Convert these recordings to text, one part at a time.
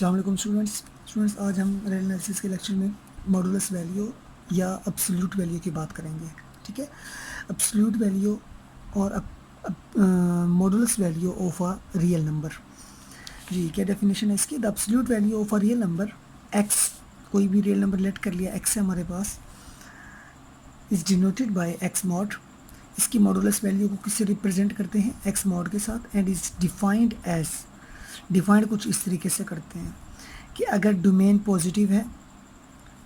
अस्सलाम वालेकुम स्टूडेंट्स आज हम रियल एनालिसिस के लेक्चर में मॉडुलस वैल्यू या एब्सोल्यूट वैल्यू की बात करेंगे। ठीक है, एब्सोल्यूट वैल्यू और modulus value of a real number. जी, क्या डेफिनेशन है इसकी? The absolute value of a real number x, कोई भी रियल नंबर लेट कर लिया, एक्स है हमारे पास, is denoted by x mod. इसकी मॉडुलस वैल्यू को किससे रिप्रेजेंट करते हैं? एक्स मॉड के साथ। And is defined as, defined कुछ इस तरीके से करते हैं कि अगर डोमेन पॉजिटिव है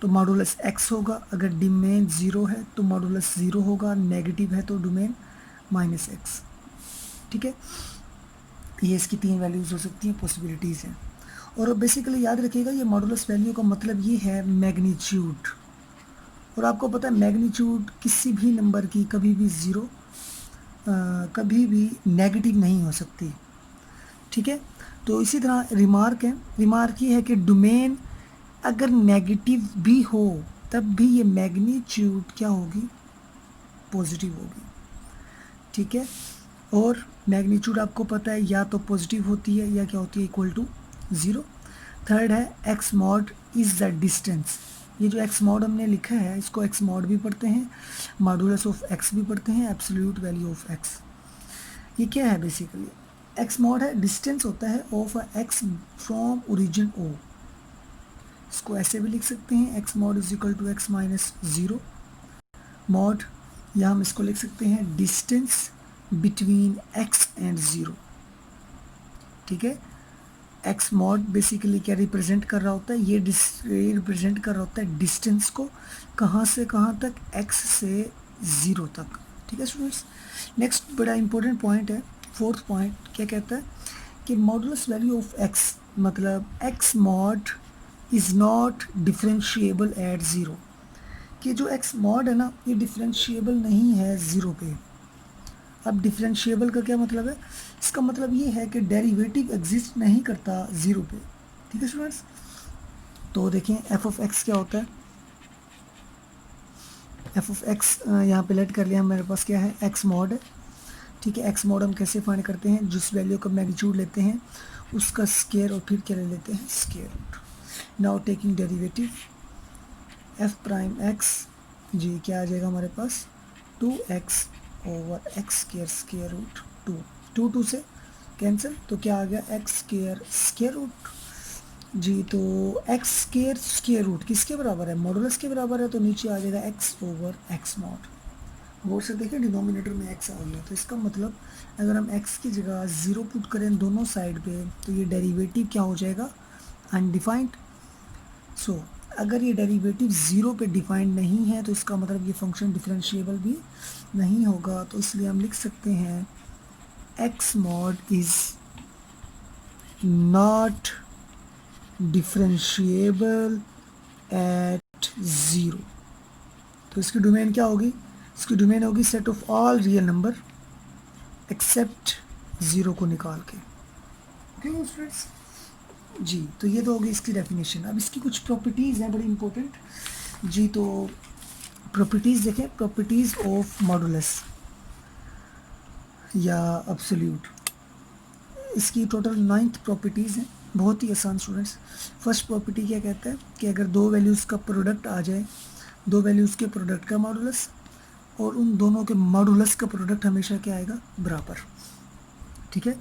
तो मॉडुलस एक्स होगा, अगर डोमेन ज़ीरो है तो मॉडुलस ज़ीरो होगा, नेगेटिव है तो डोमेन माइनस एक्स। ठीक है, ये इसकी तीन वैल्यूज़ हो सकती हैं, पॉसिबिलिटीज़ हैं। और बेसिकली याद रखिएगा ये मॉडुलस वैल्यू का मतलब ये है मैग्नीट्यूड। और आपको पता है मैग्नीट्यूड किसी भी नंबर की कभी भी ज़ीरो कभी भी नेगेटिव नहीं हो सकती। ठीक है, तो इसी तरह रिमार्क है, रिमार्क ये है कि डोमेन अगर नेगेटिव भी हो तब भी ये मैग्नीट्यूड क्या होगी? पॉजिटिव होगी। ठीक है, और मैग्नीट्यूड आपको पता है या तो पॉजिटिव होती है या क्या होती है? Equal to zero. थर्ड है x mod is the distance. ये जो एक्स मॉड हमने लिखा है इसको एक्स मॉड भी पढ़ते हैं, मॉडुलस ऑफ एक्स भी पढ़ते हैं, एब्सोल्यूट वैल्यू ऑफ एक्स। ये क्या है? बेसिकली एक्स मॉड है, डिस्टेंस होता है of x from origin O. इसको ऐसे भी लिख सकते हैं, x mod is equal to x minus zero mod, या हम इसको लिख सकते हैं distance between x and zero. ठीक है, एक्स मॉड बेसिकली क्या रिप्रेजेंट कर रहा होता है? ये रिप्रेजेंट कर रहा होता है डिस्टेंस को, कहाँ से कहाँ तक? एक्स से ज़ीरो तक। ठीक है स्टूडेंट्स, नेक्स्ट बड़ा इंपॉर्टेंट पॉइंट है, फोर्थ पॉइंट क्या कहता है कि मॉडुलस वैल्यू ऑफ एक्स मतलब x mod is not differentiable eight zero. कि जो एक्स मॉड है ना ये डिफरेंशिएबल नहीं है ज़ीरो पे। अब डिफरेंशिएबल का क्या मतलब है? इसका मतलब ये है कि डेरिवेटिव एग्जिस्ट नहीं करता ज़ीरो पे। ठीक है स्टूडेंट्स, तो देखें एफ ऑफ एक्स क्या होता है। एफ ऑफ एक्स यहाँ पे लेट कर लिया, मेरे पास क्या है? एक्स मॉड है। ठीक है, एक्स मॉड हम कैसे फाइंड करते हैं? जिस वैल्यू का मैग्नीट्यूड लेते हैं उसका स्केयर और फिर क्या ले लेते हैं? Square root. Now taking derivative f prime x, जी क्या आ जाएगा हमारे पास? 2x over x square square root two, two से कैंसिल, तो क्या आ गया? X square square root. जी, तो एक्स स्केयर स्केयर रूट किसके बराबर है? मॉडुलस के बराबर है, तो नीचे आ जाएगा एक्स ओवर एक्स मॉड। गौर से देखें डिनोमिनेटर में एक्स आ गया, तो इसका मतलब अगर हम एक्स की जगह ज़ीरो पुट करें दोनों साइड पे तो ये डेरिवेटिव क्या हो जाएगा? अनडिफाइंड। सो अगर ये डेरिवेटिव ज़ीरो पे डिफाइंड नहीं है तो इसका मतलब ये फंक्शन डिफरेंशिएबल भी नहीं होगा। तो इसलिए हम लिख सकते हैं x mod is not differentiable eight zero. तो इसकी डोमेन क्या होगी? इसकी डोमेन होगी set of all real number except zero को निकाल के। ओके स्टूडेंट्स, जी तो ये तो होगी इसकी डेफिनेशन। अब इसकी कुछ प्रॉपर्टीज़ हैं बड़ी इंपॉर्टेंट। जी तो प्रॉपर्टीज़ देखें, प्रॉपर्टीज़ ऑफ मॉडुलस या एब्सोल्यूट। इसकी टोटल 9 प्रॉपर्टीज़ हैं, बहुत ही आसान स्टूडेंट्स। फर्स्ट प्रॉपर्टी क्या कहता है कि अगर दो वैल्यूज़ का प्रोडक्ट आ जाए, दो वैल्यूज़ के प्रोडक्ट का मॉडुलस, और उन दोनों के मॉडुलस का प्रोडक्ट हमेशा क्या आएगा? बराबर। ठीक है,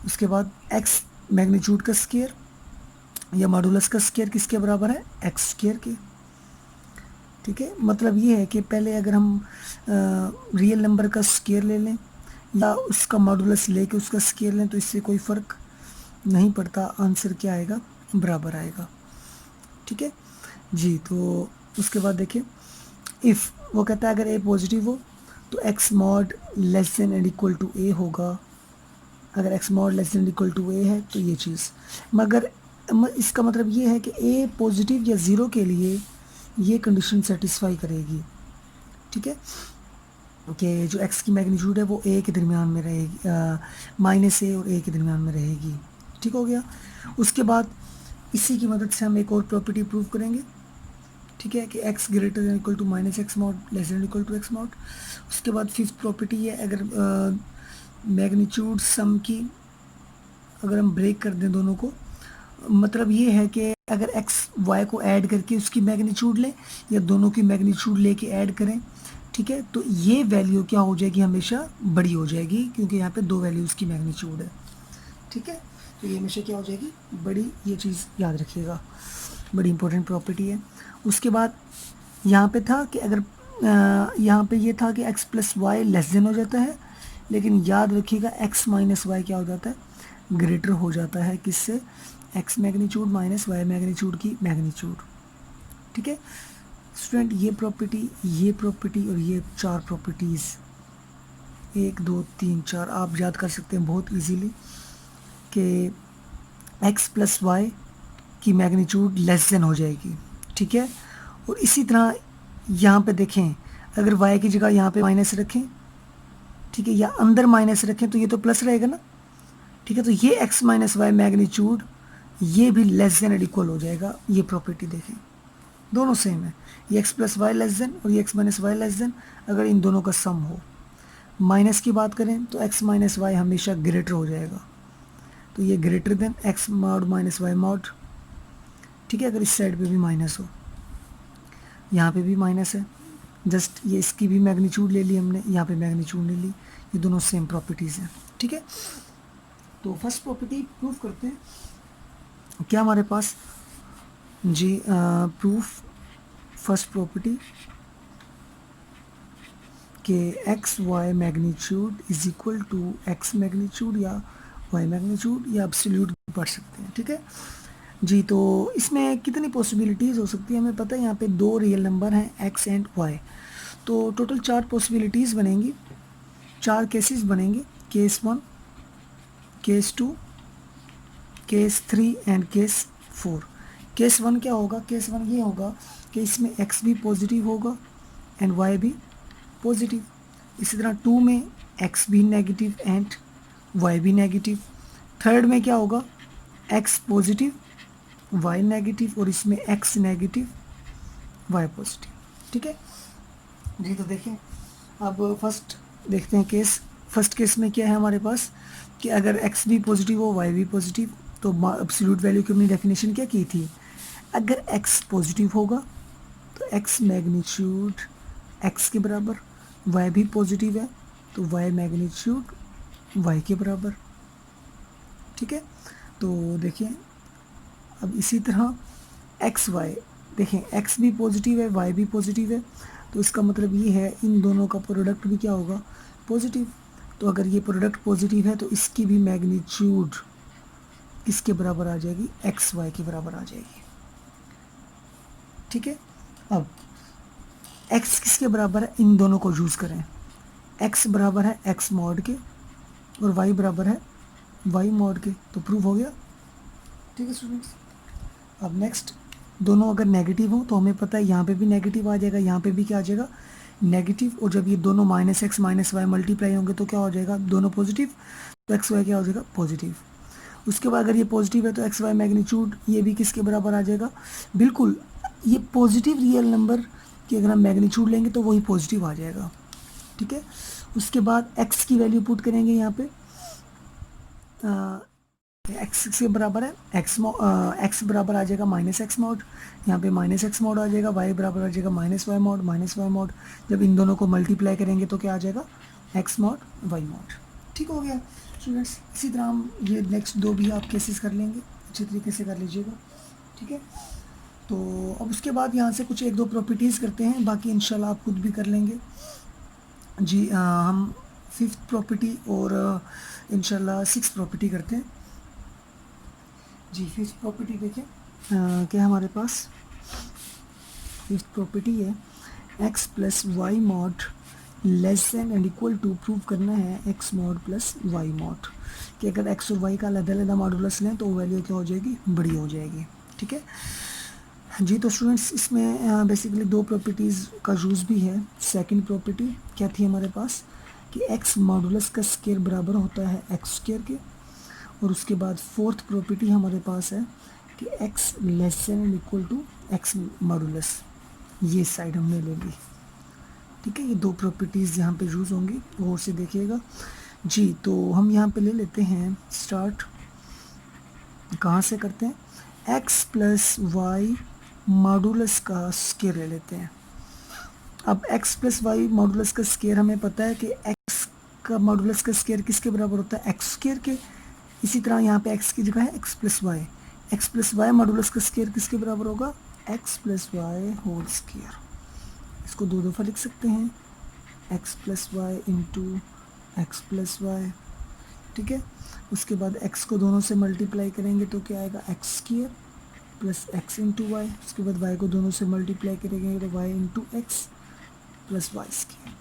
उसके बाद एक्स मैग्नीट्यूड का स्केयर या मॉडुलस का स्केयर किसके बराबर है? एक्स स्केयर के। ठीक है, मतलब ये है कि पहले अगर हम रियल नंबर का स्केयर ले लें या उसका मॉडुलस लेके उसका स्केयर लें तो इससे कोई फ़र्क नहीं पड़ता, आंसर क्या आएगा? बराबर आएगा। ठीक है जी, तो उसके बाद देखिए इफ़, वो कहता है अगर ए पॉजिटिव हो तो x mod less than and equal to a होगा। अगर x mod less than equal to a है तो ये चीज़, मगर इसका मतलब ये है कि ए पॉजिटिव या ज़ीरो के लिए ये कंडीशन सेटिस्फाई करेगी। ठीक है, कि जो एक्स की मैग्नीट्यूड है वो ए के दरमियान में रहेगी, माइनस ए और ए के दरमियान में रहेगी। ठीक हो गया। उसके बाद इसी की मदद से हम एक और प्रॉपर्टी प्रूव करेंगे। ठीक है, कि x greater than equal to minus x mod less than equal to x mod. उसके बाद फिफ्थ प्रॉपर्टी है, अगर मैग्नीट्यूड सम की अगर हम ब्रेक कर दें दोनों को मतलब ये है कि अगर एक्स वाई को ऐड करके उसकी मैग्नीट्यूड लें या दोनों की मैग्नीट्यूड लेके ऐड करें, ठीक है, तो ये वैल्यू क्या हो जाएगी, हमेशा बड़ी हो जाएगी, क्योंकि यहाँ पे दो वैल्यूज़ की मैग्नीट्यूड है, ठीक है। तो ये हमेशा क्या हो जाएगी, बड़ी, ये चीज़ याद रखिएगा, बड़ी इंपॉर्टेंट प्रॉपर्टी है। उसके बाद यहाँ पे था कि अगर यहाँ पे ये था कि x plus y less than हो जाता है, लेकिन याद रखिएगा x माइनस वाई क्या हो जाता है, ग्रेटर हो जाता है किससे, x magnitude minus y magnitude की मैग्नीट्यूड, ठीक है स्टूडेंट। ये प्रॉपर्टी और ये चार प्रॉपर्टीज़, 1 2 3 4 आप याद कर सकते हैं बहुत इजीली कि x प्लस वाई की मैग्नीट्यूड लेस देन हो जाएगी, ठीक है। और इसी तरह यहाँ पे देखें, अगर y की जगह यहाँ पे माइनस रखें, ठीक है, या अंदर माइनस रखें तो ये तो प्लस रहेगा ना, ठीक है। तो ये x माइनस वाई मैग्नीट्यूड ये भी लेस देन एंड इक्वल हो जाएगा, ये प्रॉपर्टी देखें, दोनों सेम है, ये x plus y less than और ये x minus y less than, अगर इन दोनों का सम हो। माइनस की बात करें तो x माइनस वाई हमेशा ग्रेटर हो जाएगा, तो ये greater than x mod minus y mod, ठीक है। अगर इस साइड पे भी माइनस हो, यहाँ पे भी माइनस है, जस्ट ये इसकी भी मैग्नीट्यूड ले ली हमने, यहाँ पे मैग्नीट्यूड ले ली, ये दोनों सेम प्रॉपर्टीज़ हैं, ठीक है। तो फर्स्ट प्रॉपर्टी प्रूव करते हैं, क्या हमारे पास जी प्रूफ फर्स्ट प्रॉपर्टी कि x y magnitude is equal to x magnitude या वाई मैग्नीट्यूड या एब्सोल्यूट पढ़ सकते हैं, ठीक है जी। तो इसमें कितनी पॉसिबिलिटीज़ हो सकती है, हमें पता है यहाँ पे दो रियल नंबर हैं एक्स एंड वाई, तो टोटल 4 पॉसिबिलिटीज़ बनेंगी, 4 केसेस बनेंगे, case 1, case 2, case 3 and case 4। Case 1 क्या होगा, केस 1 ये होगा कि इसमें x भी पॉजिटिव होगा एंड y भी पॉजिटिव। इसी तरह 2 में x भी नेगेटिव एंड y भी नेगेटिव। थर्ड में क्या होगा, x पॉजिटिव y नेगेटिव और इसमें x नेगेटिव y पॉजिटिव, ठीक है जी। तो देखें अब फर्स्ट देखते हैं केस, फर्स्ट केस में क्या है हमारे पास कि अगर x भी पॉजिटिव हो y भी पॉजिटिव, तो एब्सोल्यूट वैल्यू की हमने डेफिनेशन क्या की थी, अगर x पॉजिटिव होगा तो x मैग्नीट्यूड x के बराबर, y भी पॉजिटिव है तो y मैग्नीट्यूड y के बराबर, ठीक है। तो देखिए अब इसी तरह एक्स वाई, देखें x भी पॉजिटिव है y भी पॉजिटिव है, तो इसका मतलब ये है इन दोनों का प्रोडक्ट भी क्या होगा, पॉजिटिव। तो अगर ये प्रोडक्ट पॉजिटिव है तो इसकी भी मैग्नीट्यूड इसके बराबर आ जाएगी, एक्स वाई के बराबर आ जाएगी, ठीक है। अब x किसके बराबर है, इन दोनों को यूज़ करें, x बराबर है x मॉड के और y बराबर है y मॉड के, तो प्रूव हो गया, ठीक है स्टूडेंट्स। अब नेक्स्ट, दोनों अगर नेगेटिव हो तो हमें पता है यहाँ पे भी नेगेटिव आ जाएगा, यहाँ पे भी क्या आ जाएगा, नेगेटिव, और जब ये दोनों minus x minus y multiply होंगे तो क्या हो जाएगा, दोनों पॉजिटिव, तो एक्स वाई क्या हो जाएगा, पॉजिटिव। उसके बाद अगर ये पॉजिटिव है तो एक्स वाई मैग्नीट्यूड ये भी किसके बराबर आ जाएगा, बिल्कुल ये पॉजिटिव रियल नंबर की अगर हम मैग्नीट्यूड लेंगे तो वही पॉजिटिव आ जाएगा, ठीक है। उसके बाद एक्स की वैल्यू पुट करेंगे यहाँ पे, एक्स के बराबर है एक्स बराबर आ जाएगा माइनस एक्स मॉड, यहाँ पे माइनस एक्स मॉड आ जाएगा, वाई बराबर आ जाएगा minus y mod minus y mod, जब इन दोनों को मल्टीप्लाई करेंगे तो क्या आ जाएगा, एक्स मॉड वाई मॉड, ठीक हो गया स्टूडेंट्स। इसी तरह हम ये नेक्स्ट दो भी आप केसेस कर लेंगे, अच्छे तरीके से कर लीजिएगा, ठीक है। तो अब उसके बाद यहाँ से कुछ एक दो प्रॉपर्टीज़ करते हैं, बाकी इंशाल्लाह आप खुद भी कर लेंगे जी। हम फिफ्थ प्रॉपर्टी और इंशाल्लाह सिक्स प्रॉपर्टी करते हैं जी। फिफ्थ प्रॉपर्टी देखें क्या हमारे पास फिफ्थ प्रॉपर्टी है, x plus y mod less than and equal to, prove करना है x mod plus y mod, कि अगर एक्स और वाई का अलग-अलग मॉडुलस लें तो वैल्यू क्या हो जाएगी, बड़ी हो जाएगी, ठीक है जी। तो स्टूडेंट्स इसमें बेसिकली दो प्रॉपर्टीज़ का यूज़ भी है। सेकंड प्रॉपर्टी क्या थी हमारे पास कि एक्स मॉडुलस का स्केयर बराबर होता है एक्स स्केयर के, और उसके बाद फोर्थ प्रॉपर्टी हमारे पास है कि x less than and equal to x modulus, ये साइड हमने ले ली, ठीक है। ये दो प्रॉपर्टीज़ यहाँ पे यूज़ होंगी, गौर से देखिएगा जी। तो हम यहाँ पे ले लेते हैं स्टार्ट, कहाँ से करते हैं, एक्स प्लस वाई मॉडुलस का स्क्वायर ले लेते हैं। अब x प्लस वाई मॉडुलस का स्क्वायर हमें पता है कि x का मॉडुलस का स्क्वायर किसके बराबर होता है, एक्स स्क्वायर के। इसी तरह यहाँ पे x की जगह है एक्स प्लस वाई मॉडुलस का स्क्वायर किसके बराबर होगा, x plus y whole square. इसको दो दफ़ा लिख सकते हैं, x plus y into x plus y, ठीक है। उसके बाद x को दोनों से मल्टीप्लाई करेंगे तो क्या आएगा, x square plus x into y. उसके बाद y को दोनों से मल्टीप्लाई करेंगे तो y into x plus y square,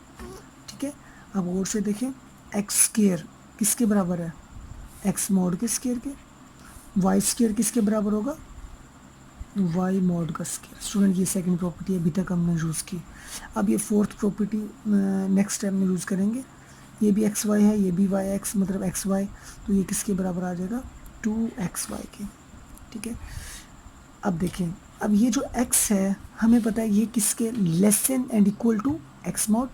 ठीक है। अब गौर से देखें, एक्स स्क्वायर किसके बराबर है, एक्स मॉड के स्क्वायर के। वाई स्क्वायर किसके बराबर होगा, वाई मॉड का स्क्वायर। स्टूडेंट ये सेकंड प्रॉपर्टी अभी तक हमने यूज़ की। अब ये फोर्थ प्रॉपर्टी नेक्स्ट टाइम में यूज़ करेंगे। ये भी एक्स वाई है, ये भी वाई एक्स मतलब एक्स वाई, तो ये किसके बराबर आ जाएगा, 2xy के, ठीक है। अब देखें, अब ये जो x है हमें पता है ये किसके less than and equal to x mod,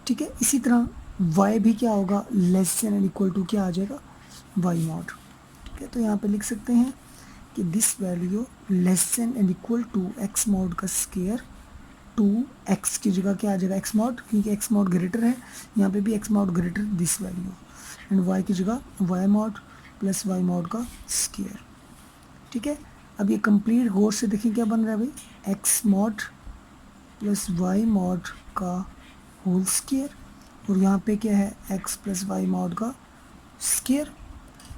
ठीक है। इसी तरह y भी क्या होगा, less than and equal to क्या आ जाएगा, y मॉड, ठीक है। तो यहाँ पे लिख सकते हैं कि this value less than and equal to x mod का स्क्वायर, 2x की जगह क्या आ जाएगा, एक्स मॉड, क्योंकि एक्स मॉड ग्रेटर है, यहाँ पे भी x mod greater this value, and y की जगह y mod plus y mod का स्क्वायर, ठीक है। अब ये कंप्लीट गौर से देखें क्या बन रहा है भाई, x mod plus y mod का होल स्क्वायर, और यहाँ पे क्या है, एक्स प्लस वाई मॉड का स्क्वायर।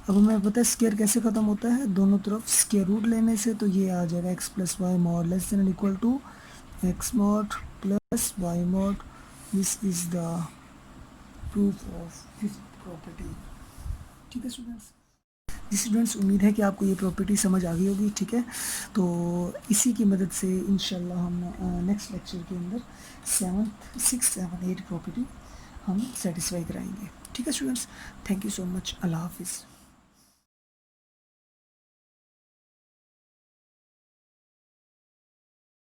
अब हमें पता है स्क्वायर कैसे ख़त्म होता है, दोनों तरफ स्क्वायर रूट लेने से, तो ये आ जाएगा x plus y mod less than equal to x mod plus y mod. This is the proof of this property, ठीक है स्टूडेंट्स। जी स्टूडेंट्स, उम्मीद है कि आपको ये प्रॉपर्टी समझ आ गई होगी, ठीक है। तो इसी की मदद से इंशाल्लाह हम नेक्स्ट लेक्चर के अंदर 7th 6th 7 8 प्रॉपर्टी हम सेटिस्फाई कराएंगे, ठीक है students. Thank you so much, अल्लाह हाफिज़।